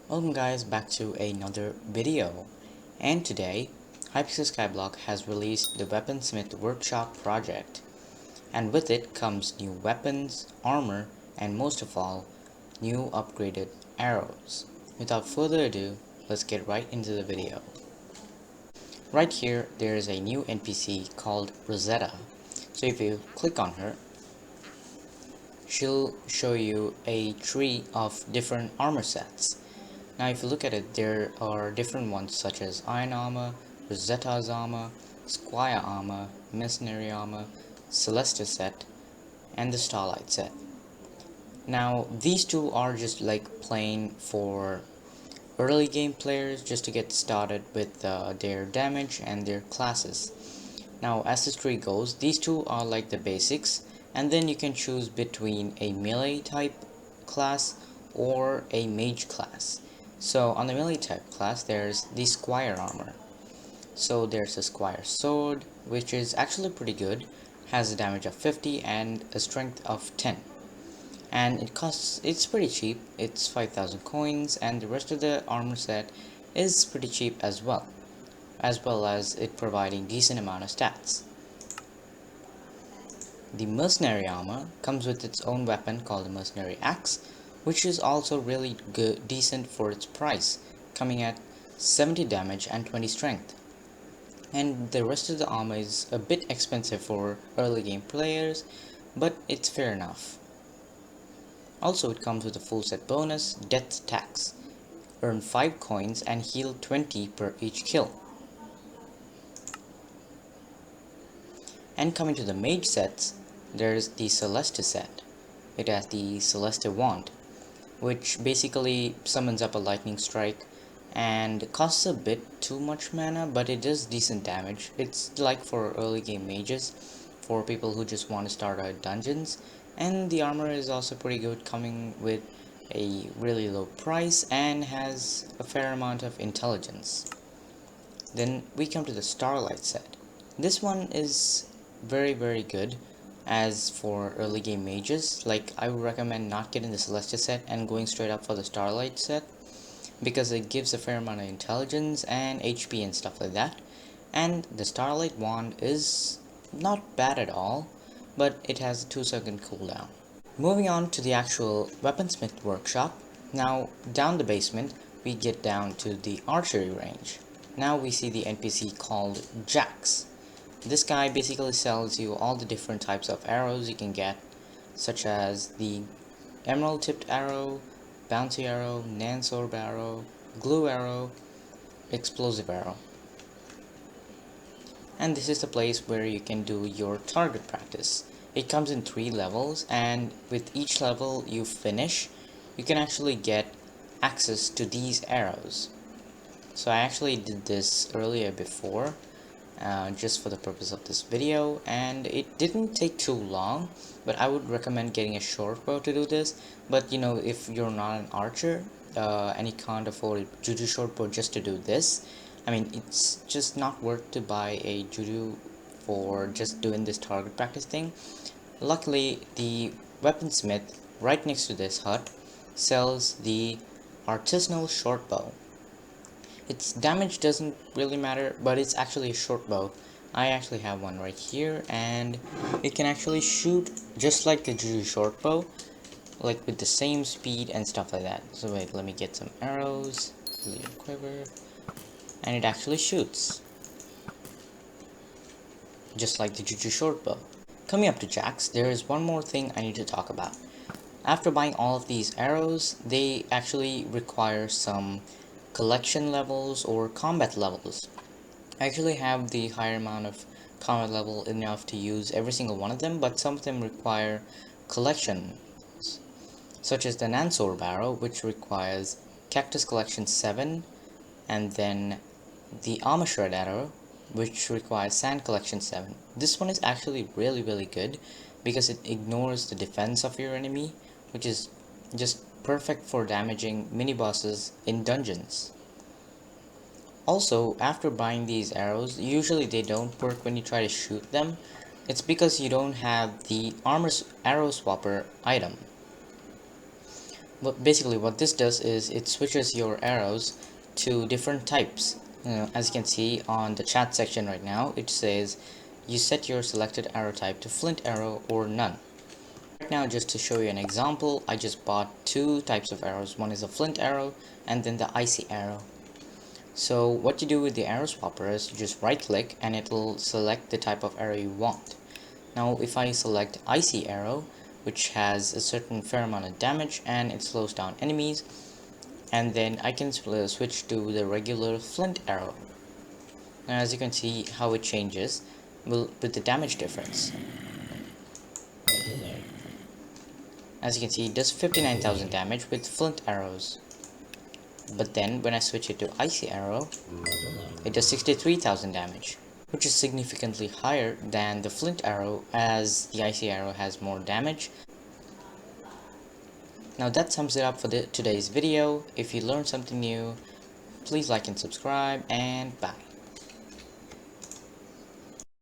Welcome guys back to another video, and today hypixel skyblock has released the Weaponsmith Workshop project, and with it comes new weapons, armor, and most of all, new upgraded arrows. Without further ado, let's get right into the video. Right here there is a new NPC called Rosetta, so if you click on her, she'll show you a tree of different armor sets. Now if you look at it, there are different ones such as Iron Armor, Rosetta's Armor, Squire Armor, Mercenary Armor, Celeste Set, and the Starlight Set. Now these two are just like plain for early game players just to get started with their damage and their classes. Now as the tree goes, these two are like the basics, and then you can choose between a melee type class or a mage class. So on the melee type class, there's the Squire Armor. So there's a Squire Sword, which is actually pretty good, has a damage of 50 and a strength of 10. And it's pretty cheap, it's 5,000 coins, and the rest of the armor set is pretty cheap as well as it providing decent amount of stats. The Mercenary Armor comes with its own weapon called the Mercenary Axe, which is also really good, decent for its price, coming at 70 damage and 20 strength. And the rest of the armor is a bit expensive for early game players, but it's fair enough. Also, it comes with a full set bonus, Death Tax. Earn 5 coins and heal 20 per each kill. And coming to the mage sets, there's the Celeste set. It has the Celeste Wand, which basically summons up a lightning strike and costs a bit too much mana, but it does decent damage. It's like for early game mages, for people who just want to start out dungeons, and the armor is also pretty good, coming with a really low price and has a fair amount of intelligence. Then we come to the Starlight set. This one is very good as for early game mages. Like, I would recommend not getting the Celeste set and going straight up for the Starlight set, because it gives a fair amount of intelligence and HP and stuff like that. And the Starlight Wand is not bad at all, but it has a 2-second cooldown. Moving on to the actual Weaponsmith Workshop. Now down the basement we get down to the archery range. Now we see the NPC called Jax. This guy basically sells you all the different types of arrows you can get, such as the emerald tipped arrow, bouncy arrow, nan-sword arrow, glue arrow, explosive arrow. And this is the place where you can do your target practice. It comes in 3 levels, and with each level you finish, you can actually get access to these arrows. So I actually did this earlier before, just for the purpose of this video, and it didn't take too long, but I would recommend getting a short bow to do this. But you know, if you're not an archer and you can't afford a juju short bow just to do this, I mean, it's just not worth to buy a juju for just doing this target practice thing. Luckily, the weaponsmith right next to this hut sells the Artisanal Short Bow. Its damage doesn't really matter, but it's actually a short bow. I actually have one right here, and it can actually shoot just like the Juju short bow, like with the same speed and stuff like that. So wait, let me get some arrows, clear quiver, and it actually shoots just like the Juju short bow. Coming up to Jax, there is one more thing I need to talk about. After buying all of these arrows, they actually require some collection levels or combat levels. I actually have the higher amount of combat level enough to use every single one of them, but some of them require collections, such as the nan-sword arrow, which requires Cactus Collection 7, and then the Armor Shred arrow, which requires Sand Collection 7. This one is actually really good because it ignores the defense of your enemy, which is just perfect for damaging mini bosses in dungeons. Also, after buying these arrows, usually they don't work when you try to shoot them. It's because you don't have the arrow swapper item. But basically what this does is it switches your arrows to different types. As you can see on the chat section right now, it says you set your selected arrow type to flint arrow or none. Right now, just to show you an example, I just bought two types of arrows. One is a flint arrow and then the icy arrow. So what you do with the arrow swapper is you just right click and it will select the type of arrow you want. Now if I select icy arrow, which has a certain fair amount of damage and it slows down enemies, and then I can switch to the regular flint arrow. Now as you can see how it changes with the damage difference. As you can see, it does 59,000 damage with flint arrows. But then when I switch it to icy arrow, it does 63,000 damage, which is significantly higher than the flint arrow, as the icy arrow has more damage. Now that sums it up for today's video. If you learned something new, please like and subscribe, and bye.